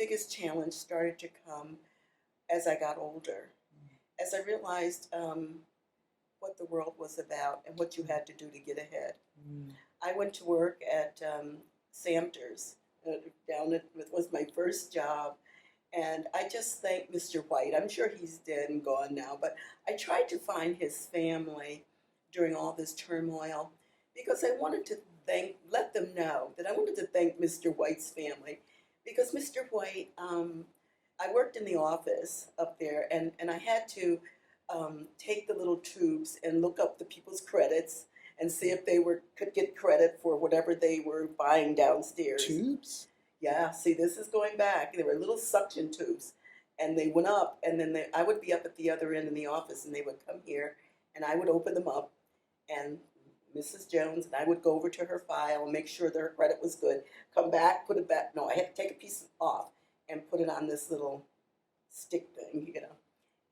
biggest challenge started to come as I got older, as I realized what the world was about and what you had to do to get ahead. I went to work at Samters, down at, it was my first job, and I just thank Mr. White. I'm sure he's dead and gone now, but I tried to find his family during all this turmoil because I wanted to let them know that I wanted to thank Mr. White's family because Mr. White, I worked in the office up there, and I had to take the little tubes and look up the people's credits and see if they could get credit for whatever they were buying downstairs. Tubes? Yeah, see, this is going back. There were little suction tubes, and they went up, and then I would be up at the other end in the office, and they would come here, and I would open them up, and Mrs. Jones, and I would go over to her file and make sure that her credit was good, come back, put it back. No, I had to take a piece off and put it on this little stick thing, you know,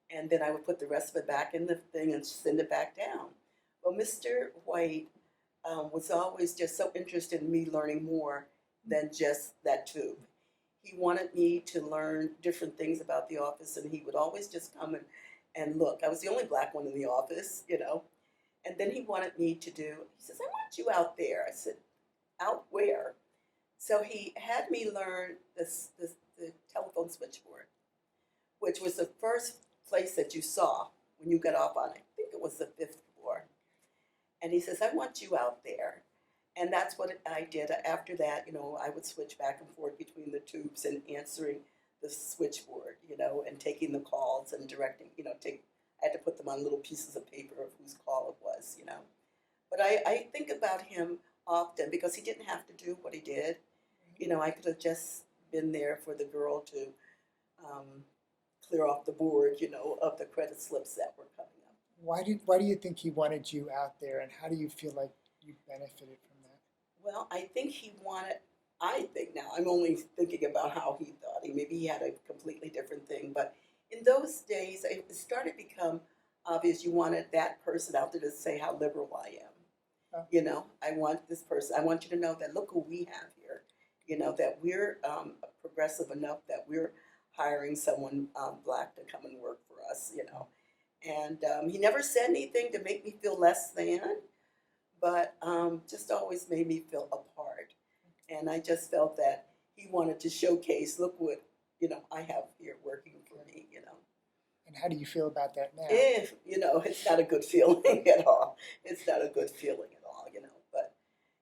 and then I would put the rest of it back in the thing and send it back down. Well, Mr. White was always just so interested in me learning more than just that tube. He wanted me to learn different things about the office, and he would always just come and look. I was the only black one in the office, you know. And then he wanted me to he says, I want you out there. I said, out where? So he had me learn the telephone switchboard, which was the first place that you saw when you got off on, I think it was the 5th floor. And he says, I want you out there. And that's what I did. After that, you know, I would switch back and forth between the tubes and answering the switchboard, you know, and taking the calls and directing, you know, I had to put them on little pieces of paper of whose call it was, you know. But I think about him often because he didn't have to do what he did. You know, I could have just been there for the girl to clear off the board, you know, of the credit slips that were coming up. Why do you think he wanted you out there, and how do you feel like you benefited from that? Well, I think now, I'm only thinking about how he thought. Maybe he had a completely different thing, but in those days, it started to become obvious you wanted that person out there to say how liberal I am. Oh. You know, I want this person, I want you to know that look who we have here. You know, that we're progressive enough that we're hiring someone black to come and work for us, you know. And he never said anything to make me feel less than, but just always made me feel a part. And I just felt that he wanted to showcase, look what, you know, I have here working for me, you know. And how do you feel about that now? You know, it's not a good feeling at all. It's not a good feeling